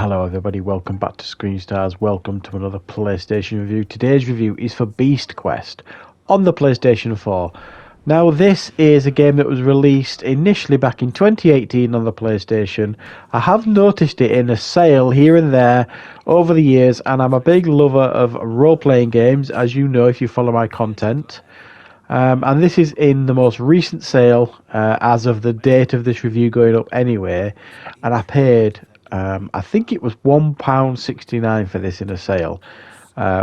Hello everybody, welcome back to Screen Stars, welcome to another PlayStation review. Today's review is for Beast Quest on the PlayStation 4. Now this is a game that was released initially back in 2018 on the PlayStation. I have noticed it in a sale here and there over the years, and I'm a big lover of role-playing games, as you know if you follow my content. And this is in the most recent sale as of the date of this review going up anyway, and I paid I think it was £1.69 for this in a sale,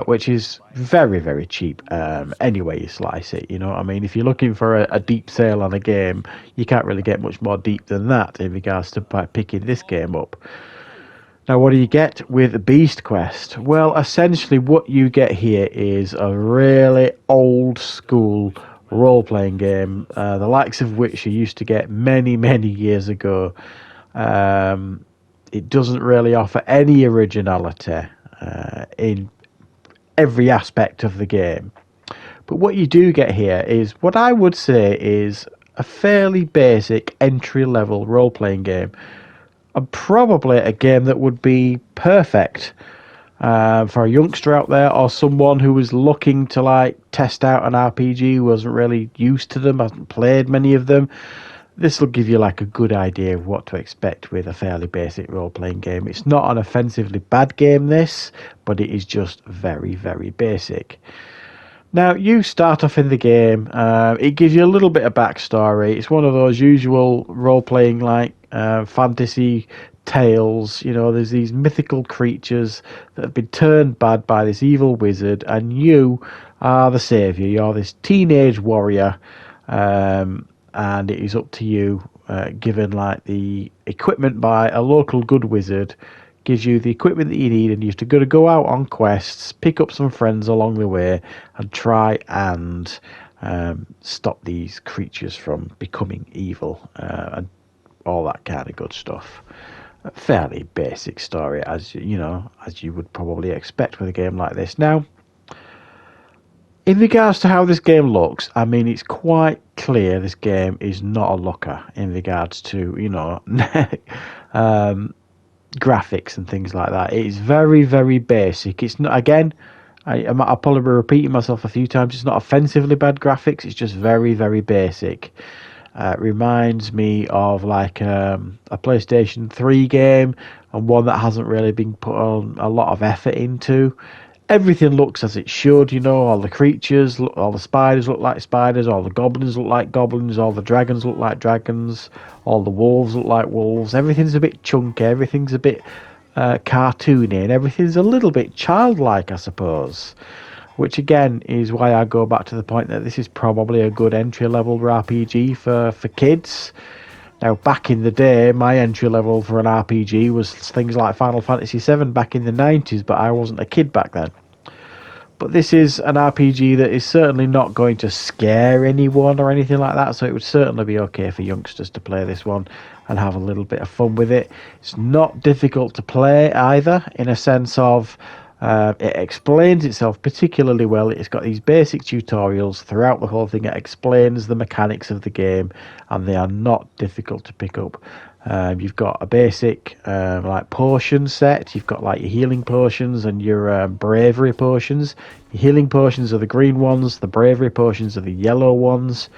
which is very, very cheap. Anyway, you slice it, you know what I mean? If you're looking for a deep sale on a game, you can't really get much more deep than that in regards to picking this game up. Now, what do you get with Beast Quest? Well, essentially what you get here is a really old school role-playing game, the likes of which you used to get many, many years ago. It doesn't really offer any originality in every aspect of the game. But what you do get here is what I would say is a fairly basic entry-level role-playing game. And probably a game that would be perfect for a youngster out there or someone who was looking to like test out an RPG, who wasn't really used to them, hasn't played many of them. This will give you like a good idea of what to expect with a fairly basic role-playing game. It's not an offensively bad game, this, but it is just very, very basic. Now, you start off in the game. It gives you a little bit of backstory. It's one of those usual role-playing like fantasy tales. You know, there's these mythical creatures that have been turned bad by this evil wizard, and you are the savior. You're this teenage warrior. And it is up to you, given like the equipment by a local good wizard, gives you the equipment that you need, and you have to go out on quests, pick up some friends along the way, and try and stop these creatures from becoming evil, and all that kind of good stuff. A fairly basic story, as you know, as you would probably expect with a game like this. Now, in regards to how this game looks, I mean, it's quite clear this game is not a looker in regards to, you know, graphics and things like that. It is very, very basic. It's not, again, I'll probably be repeating myself a few times, it's not offensively bad graphics, it's just very, very basic. It reminds me of like a PlayStation 3 game, and one that hasn't really been put on a lot of effort into. Everything looks as it should, you know, all the creatures, all the spiders look like spiders, all the goblins look like goblins, all the dragons look like dragons, all the wolves look like wolves. Everything's a bit chunky, everything's a bit cartoony, and everything's a little bit childlike, I suppose. Which again is why I go back to the point that this is probably a good entry-level RPG for kids. Now, back in the day, my entry level for an RPG was things like Final Fantasy VII back in the 90s, but I wasn't a kid back then. But this is an RPG that is certainly not going to scare anyone or anything like that, so it would certainly be okay for youngsters to play this one and have a little bit of fun with it. It's not difficult to play either, in a sense of it explains itself particularly well. It's got these basic tutorials throughout the whole thing. It explains the mechanics of the game, and they are not difficult to pick up. You've got a basic like potion set. You've got like your healing potions and your bravery potions. Your healing potions are the green ones. The bravery potions are the yellow ones.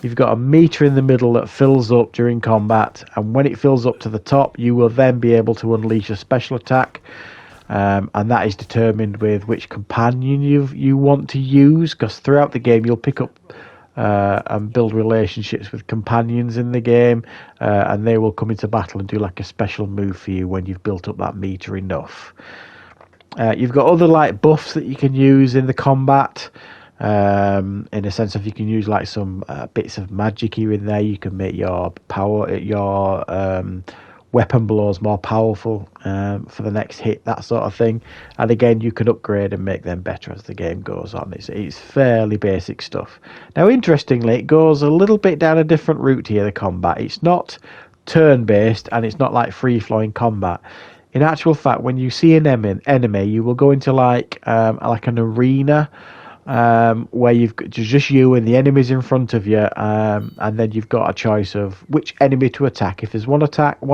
You've got a meter in the middle that fills up during combat, and when it fills up to the top, you will then be able to unleash a special attack. And that is determined with which companion you want to use, because throughout the game you'll pick up and build relationships with companions in the game, and they will come into battle and do like a special move for you when you've built up that meter enough. You've got other like buffs that you can use in the combat, in a sense of you can use like some bits of magic here in there. You can make your weapon blows more powerful for the next hit, that sort of thing. And again, you can upgrade and make them better as the game goes on. It's fairly basic stuff. Now, interestingly, it goes a little bit down a different route here, the combat. It's not turn-based, and it's not like free-flowing combat. In actual fact, when you see an enemy, you will go into like an arena where you've got just you and the enemies in front of you, and then you've got a choice of which enemy to attack. If there's one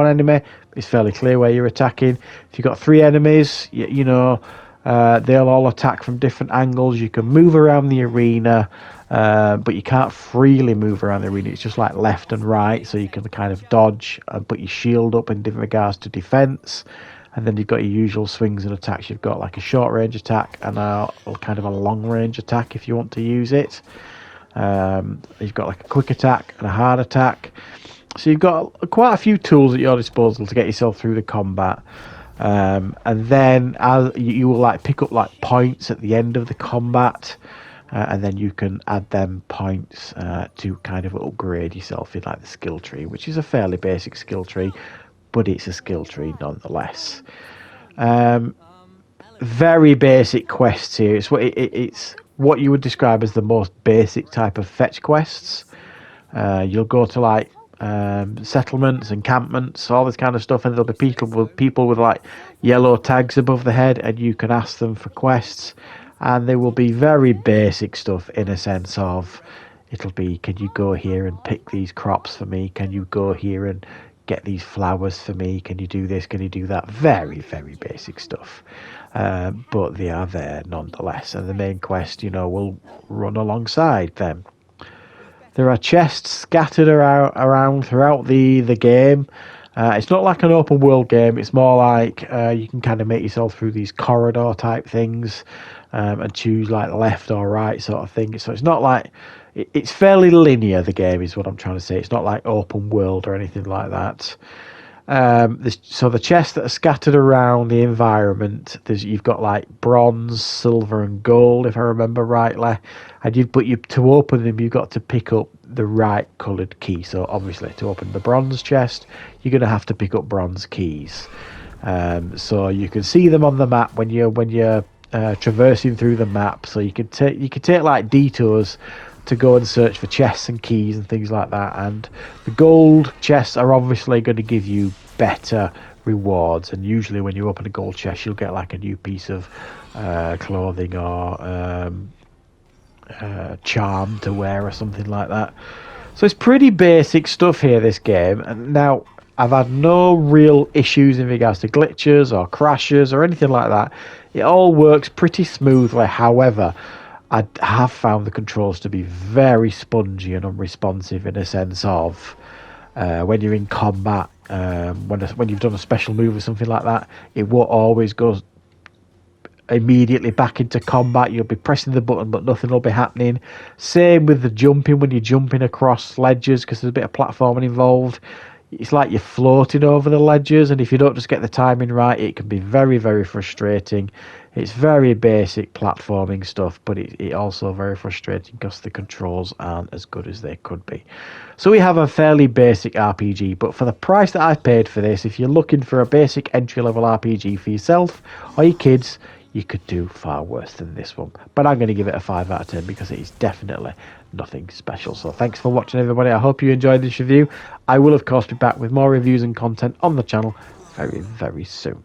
enemy, it's fairly clear where you're attacking. If you've got three enemies, they'll all attack from different angles. You can move around the arena, but you can't freely move around the arena. It's just like left and right, so you can kind of dodge and put your shield up in different regards to defense. And then you've got your usual swings and attacks. You've got like a short range attack and a kind of a long range attack if you want to use it. You've got like a quick attack and a hard attack. So you've got quite a few tools at your disposal to get yourself through the combat. And then as you will like pick up like points at the end of the combat. And then you can add them points to kind of upgrade yourself in like the skill tree, which is a fairly basic skill tree, but it's a skill tree nonetheless. Very basic quests here. It's what you would describe as the most basic type of fetch quests. You'll go to like settlements, encampments, all this kind of stuff, and there'll be people with like yellow tags above the head, and you can ask them for quests, and they will be very basic stuff in a sense of it'll be, can you go here and pick these crops for me? Can you go here and get these flowers for me? Can you do this? Can you do that? Very, very basic stuff. But they are there nonetheless. And the main quest, will run alongside them. There are chests scattered around throughout the game. It's not like an open world game. It's more like you can kind of make yourself through these corridor type things and choose like left or right sort of thing. So it's not like, it's fairly linear, the game is what I'm trying to say. It's not like open world or anything like that. So the chests that are scattered around the environment, you've got like bronze, silver and gold, if I remember rightly. And to open them, you've got to pick up the right coloured key. So obviously to open the bronze chest, you're going to have to pick up bronze keys. So you can see them on the map when you're traversing through the map. So you could take like detours to go and search for chests and keys and things like that. And the gold chests are obviously going to give you better rewards, and usually when you open a gold chest you'll get like a new piece of clothing or charm to wear or something like that. So it's pretty basic stuff here, this game. And now I've had no real issues in regards to glitches or crashes or anything like that. It all works pretty smoothly. However, I have found the controls to be very spongy and unresponsive in a sense of when you're in combat, when you've done a special move or something like that, it won't always go immediately back into combat. You'll be pressing the button but nothing will be happening. Same with the jumping, when you're jumping across ledges, because there's a bit of platforming involved. It's like you're floating over the ledges, and if you don't just get the timing right, it can be very, very frustrating. It's very basic platforming stuff, but it also very frustrating because the controls aren't as good as they could be. So we have a fairly basic RPG, but for the price that I paid for this, if you're looking for a basic entry-level RPG for yourself or your kids, you could do far worse than this one. But I'm going to give it a 5 out of 10 because it is definitely nothing special. So thanks for watching, everybody. I hope you enjoyed this review. I will, of course, be back with more reviews and content on the channel very, very soon.